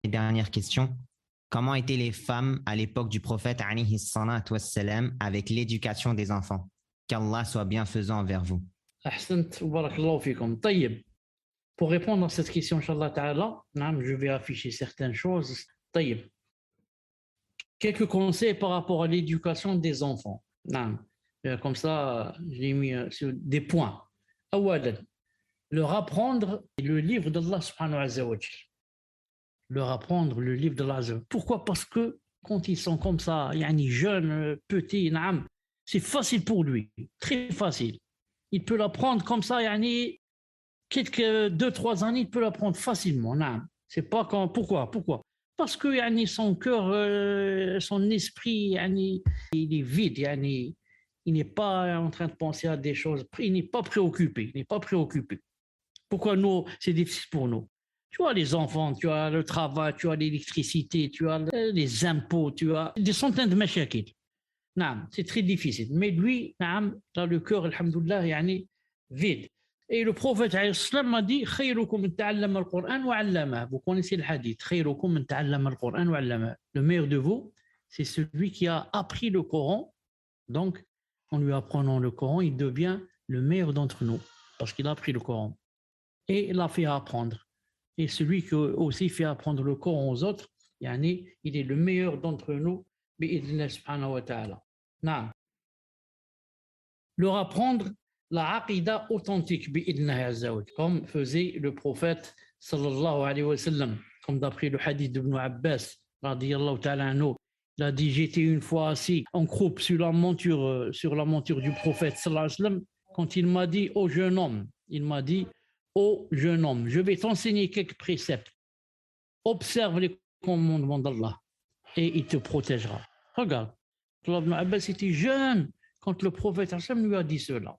Et dernière question. Comment étaient les femmes à l'époque du prophète alayhi salatu wassalam avec l'éducation des enfants? Qu'Allah soit bienfaisant envers vous. أحسنت وبارك الله فيكم. طيب, pour répondre à cette question, Inch'Allah Ta'ala, je vais afficher certaines choses. طيب, quelques conseils par rapport à l'éducation des enfants. Comme ça, j'ai mis sur des points. أولاً, leur apprendre le livre d'Allah subhanahu wa ta'ala. Leur apprendre le livre d'Allah. Pourquoi? Parce que quand ils sont comme ça, jeunes, petits, c'est facile pour lui, très facile. Il peut l'apprendre comme ça, quelques 2-3 années, il peut l'apprendre facilement. C'est pas quand. Pourquoi? Parce que son cœur, son esprit, il est vide. Il n'est pas en train de penser à des choses. Il n'est pas préoccupé. Pourquoi nous, c'est difficile pour nous? Tu as les enfants, tu as le travail, tu as l'électricité, tu as les impôts, tu as des centaines de machakil. C'est très difficile. Mais lui, dans le cœur, alhamdoulilah, vide. Et le prophète m'a dit vous connaissez le hadith. Le meilleur de vous, c'est celui qui a appris le Coran. Donc, en lui apprenant le Coran, il devient le meilleur d'entre nous parce qu'il a appris le Coran. Et l'a fait apprendre. Et celui qui aussi fait apprendre le Coran aux autres, il est le meilleur d'entre nous, bi'idhnillah subhanahu wa ta'ala. Leur apprendre la aqidah authentique, bi'idhnillah azawaj, comme faisait le prophète sallallahu alayhi wa sallam, comme d'après le hadith d'Ibn Abbas, radiyallahu ta'ala anhu. Il a dit, j'étais une fois assis en croupe sur la monture du prophète sallallahu alayhi wa sallam, quand il m'a dit, ô jeune homme, je vais t'enseigner quelques préceptes. Observe les commandements d'Allah et il te protégera. Regarde, Ibn Abbas était jeune quand le prophète lui a dit cela.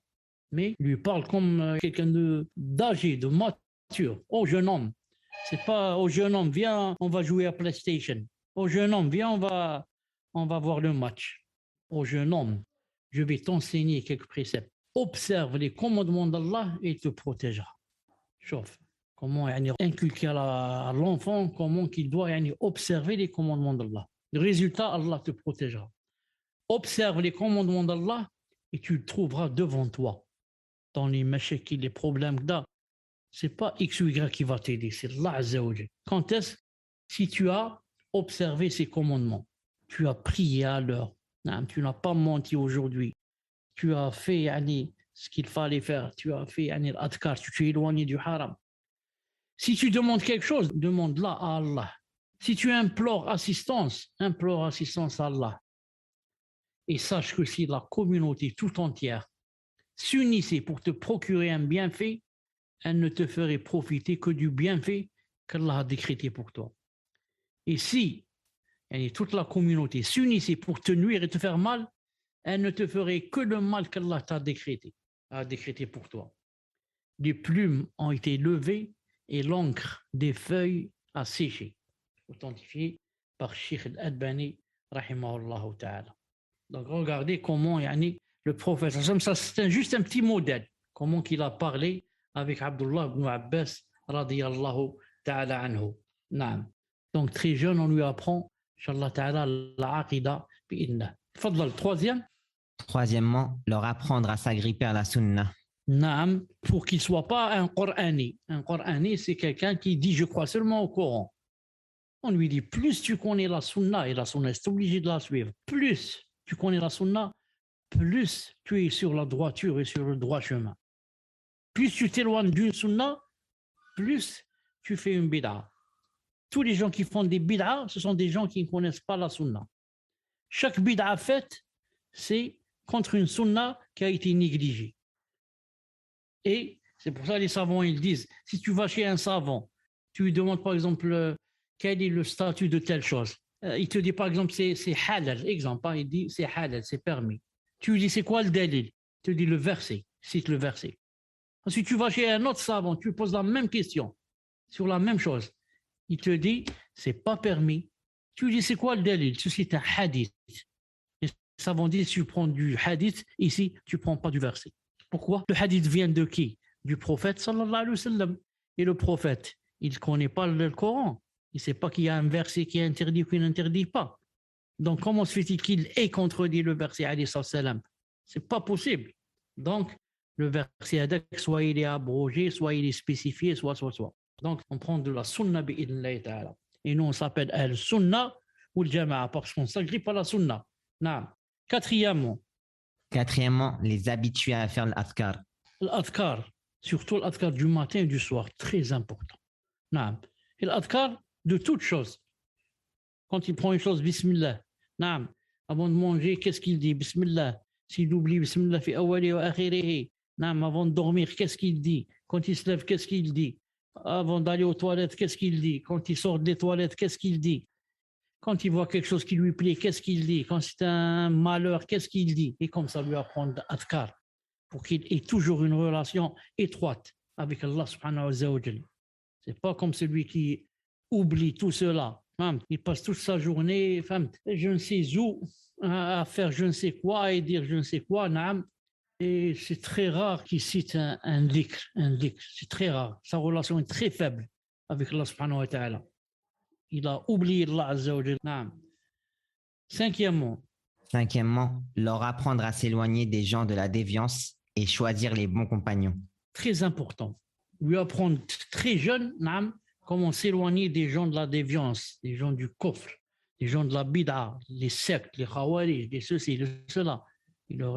Mais il lui parle comme quelqu'un d'âgé, de mature. Oh jeune homme, c'est pas oh jeune homme, viens, on va jouer à PlayStation. Oh jeune homme, viens, on va voir le match. Oh jeune homme, je vais t'enseigner quelques préceptes. Observe les commandements d'Allah et il te protégera. Chauffe. Comment inculquer à l'enfant comment qu'il doit observer les commandements d'Allah. Le résultat, Allah te protégera. Observe les commandements d'Allah et tu le trouveras devant toi. Dans les machakis, les problèmes que tu c'est pas X ou Y qui va t'aider, c'est Allah Azza wa Jal. Quand est-ce? Si tu as observé ces commandements, tu as prié à l'heure, tu n'as pas menti aujourd'hui, tu as fait ce qu'il fallait faire, tu as fait l'adkar, tu t'es éloigné du haram. Si tu demandes quelque chose, demande-la à Allah. Si tu implores assistance, implore assistance à Allah. Et sache que si la communauté tout entière s'unissait pour te procurer un bienfait, elle ne te ferait profiter que du bienfait qu'Allah a décrété pour toi. Et si toute la communauté s'unissait pour te nuire et te faire mal, elle ne te ferait que le mal qu'Allah t'a décrété pour toi. Les plumes ont été levées et l'encre des feuilles a séché. Authentifié par Sheikh Al-Adbani, rahimahullah ta'ala. Donc regardez comment le prophète, ça c'est juste un petit modèle, comment il a parlé avec Abdullah ibn Abbas, radiyallahu ta'ala anhu. Donc très jeune, on lui apprend, inshallah ta'ala, la aqidah bi'idna. Fadlal, troisième. Troisièmement, leur apprendre à s'agripper à la sunna. Pour qu'il ne soit pas un Qur'ani. Un Qur'ani, c'est quelqu'un qui dit je crois seulement au Coran. On lui dit plus tu connais la sunna, et la sunna est obligé de la suivre, plus tu connais la sunna, plus tu es sur la droiture et sur le droit chemin. Plus tu t'éloignes d'une sunna, plus tu fais une bid'a. Tous les gens qui font des bid'a, ce sont des gens qui ne connaissent pas la sunna. Chaque bid'a faite, c'est contre une sunna qui a été négligée. Et c'est pour ça que les savants, ils disent, si tu vas chez un savant, tu lui demandes par exemple quel est le statut de telle chose. Il te dit par exemple c'est halal, exemple, il dit c'est halal, c'est permis. Tu lui dis c'est quoi le dalil? Il te dit le verset, cite le verset. Ensuite tu vas chez un autre savant, tu lui poses la même question sur la même chose. Il te dit c'est pas permis. Tu lui dis c'est quoi le dalil? Ceci est un hadith. Les savants disent tu prends du hadith, ici tu prends pas du verset. Pourquoi? Le hadith vient de qui? Du prophète sallallahu alayhi wa sallam. Et le prophète, il ne connaît pas le Coran. Il ne sait pas qu'il y a un verset qui interdit ou qui n'interdit pas. Donc, comment se fait-il qu'il ait contredit le verset alayhi salam? Ce n'est pas possible. Donc, le verset adak, soit il est abrogé, soit il est spécifié, soit. Donc, on prend de la sunna bi'idhnillahi ta'ala. Et nous, on s'appelle al-sunna ou al-jama'a parce qu'on s'agrippe à la sunna. Non. Quatrièmement, les habituer à faire l'adhkar. l'adhkar, surtout l'adhkar du matin et du soir, très important. Non. Et l'adhkar de toutes choses. Quand il prend une chose, bismillah. Non. Avant de manger, qu'est-ce qu'il dit? Bismillah. S'il oublie bismillah fi awwali wa akhirihi. Non. Avant de dormir, qu'est-ce qu'il dit? Quand il se lève, qu'est-ce qu'il dit? Avant d'aller aux toilettes, qu'est-ce qu'il dit? Quand il sort des toilettes, qu'est-ce qu'il dit? Quand il voit quelque chose qui lui plaît, qu'est-ce qu'il dit? Quand c'est un malheur, qu'est-ce qu'il dit? Et comme ça lui apprendre adhkar pour qu'il ait toujours une relation étroite avec Allah subhanahu wa ta'ala. C'est pas comme celui qui oublie tout cela. Il passe toute sa journée, je ne sais où, à faire je ne sais quoi et dire je ne sais quoi. Et c'est très rare qu'il cite un dhikr. C'est très rare. Sa relation est très faible avec Allah subhanahu wa ta'ala. Il a oublié Allah azza wa jalla. Cinquièmement, leur apprendre à s'éloigner des gens de la déviance et choisir les bons compagnons. Très important. Lui apprendre très jeune comment s'éloigner des gens de la déviance, des gens du kufr, des gens de la bid'a, les sectes, les khawarij, les ceci, les cela. Il leur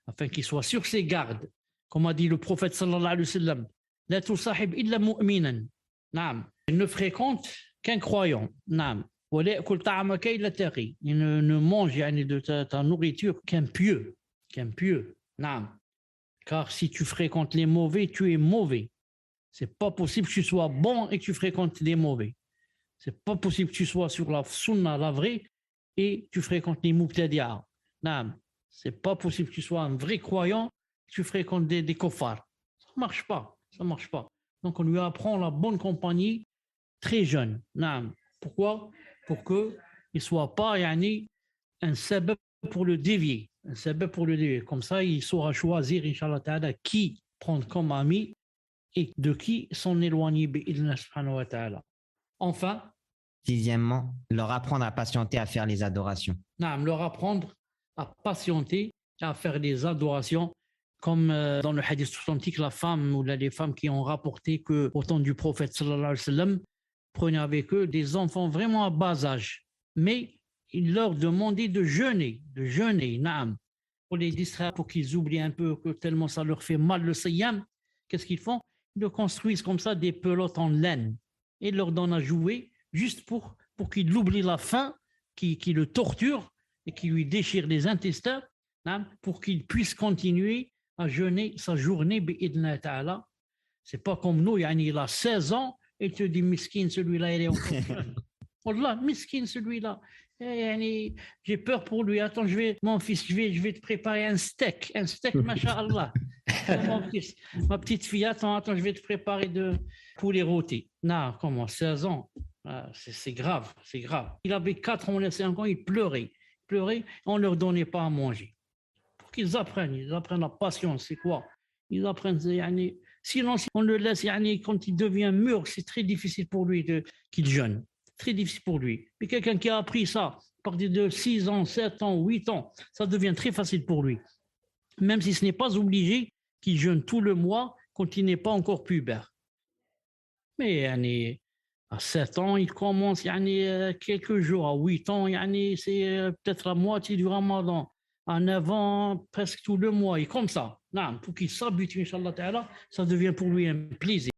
afin qu'il soit sur ses gardes. Comme a dit le prophète sallallahu alayhi wa sallam, la tusahib illa mu'minan. Il ne fréquente qu'un croyant. Il ne mange de ta nourriture qu'un pieux. Car si tu fréquentes les mauvais, tu es mauvais. C'est pas possible que tu sois bon et que tu fréquentes les mauvais. C'est pas possible que tu sois sur la sunna, la vraie, et tu fréquentes les mubtadi'a. C'est pas possible que tu sois un vrai croyant et que tu fréquentes des kofars. Ça marche pas. Donc on lui apprend la bonne compagnie très jeune. Pourquoi? Pour qu'il ne soit pas un sabab pour le dévier. Comme ça, il saura choisir, Inch'Allah ta'ala, qui prendre comme ami et de qui s'en éloigner, bi'idhna subhanahu wa ta'ala. Enfin, sixièmement, leur apprendre à patienter à faire les adorations. Leur apprendre à patienter, à faire des adorations, comme dans le hadith authentique, la femme ou les femmes qui ont rapporté que au temps du prophète sallallahu alayhi wa sallam, prenaient avec eux des enfants vraiment à bas âge, mais il leur demandait de jeûner, pour les distraire, pour qu'ils oublient un peu, que tellement ça leur fait mal le siyam. Qu'est-ce qu'ils font? Ils construisent comme ça des pelotes en laine et leur donnent à jouer juste pour qu'il oublie la faim qui le torture et qui lui déchire les intestins, pour qu'il puisse continuer à jeûner sa journée bi'idhna ta'ala. C'est pas comme nous, il a 16 ans et te dit miskin, celui-là il est encore jeune. Wallah, miskin celui-là. J'ai peur pour lui. Attends, mon fils, je vais te préparer un steak, masha'Allah. Ma petite fille, attends, je vais te préparer de poulet rôti. Non, comment, 16 ans, c'est grave. Il avait 4 ans, 5 ans, il pleurait, on ne leur donnait pas à manger. Pour qu'ils apprennent la patience, c'est quoi? Ils apprennent, sinon, si on le laisse, quand il devient mûr, c'est très difficile pour lui qu'il jeûne. Très difficile pour lui. Mais quelqu'un qui a appris ça à partir de 6 ans, 7 ans, 8 ans, ça devient très facile pour lui. Même si ce n'est pas obligé qu'il jeûne tout le mois quand il n'est pas encore pubère. Mais à 7 ans, il commence quelques jours. À 8 ans, c'est peut-être la moitié du ramadan. À 9 ans, presque tout le mois. Et comme ça, pour qu'il s'habitue, Inch'Allah ta'ala, ça devient pour lui un plaisir.